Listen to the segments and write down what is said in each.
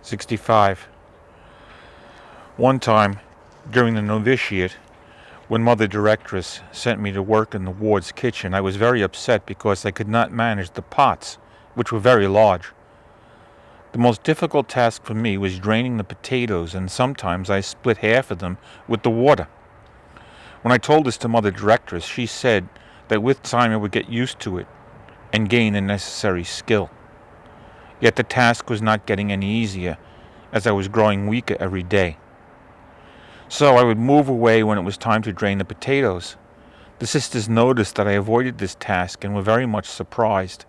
65. One time, during the novitiate, when Mother Directress sent me to work in the ward's kitchen, I was very upset because I could not manage the pots, which were very large. The most difficult task for me was draining the potatoes, and sometimes I split half of them with the water. When I told this to Mother Directress, she said that with time I would get used to it and gain the necessary skill. Yet the task was not getting any easier, as I was growing weaker every day. So I would move away when it was time to drain the potatoes. The sisters noticed that I avoided this task and were very much surprised.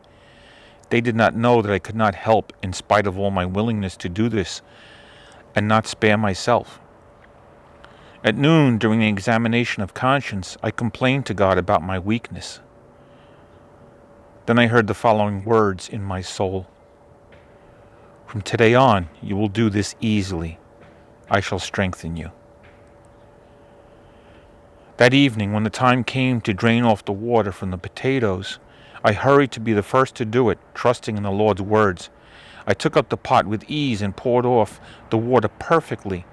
They did not know that I could not help in spite of all my willingness to do this and not spare myself. At noon, during the examination of conscience, I complained to God about my weakness. Then I heard the following words in my soul. From today on, you will do this easily. I shall strengthen you. That evening, when the time came to drain off the water from the potatoes, I hurried to be the first to do it, trusting in the Lord's words. I took up the pot with ease and poured off the water perfectly.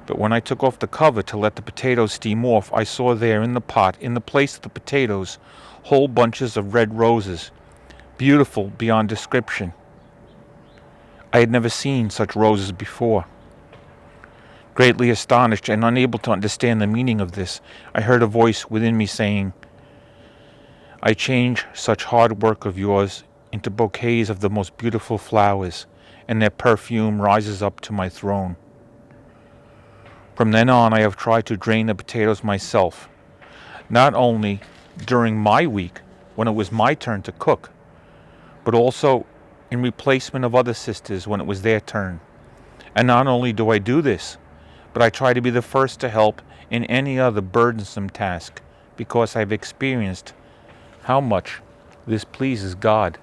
But when I took off the cover to let the potatoes steam off, I saw there in the pot, in the place of the potatoes, whole bunches of red roses, beautiful beyond description. I had never seen such roses before. Greatly astonished and unable to understand the meaning of this, I heard a voice within me saying, I change such hard work of yours into bouquets of the most beautiful flowers, and their perfume rises up to my throne. From then on, I have tried to drain the potatoes myself, not only during my week, when it was my turn to cook, but also in replacement of other sisters when it was their turn. And not only do I do this, but I try to be the first to help in any other burdensome task, because I've experienced how much this pleases God.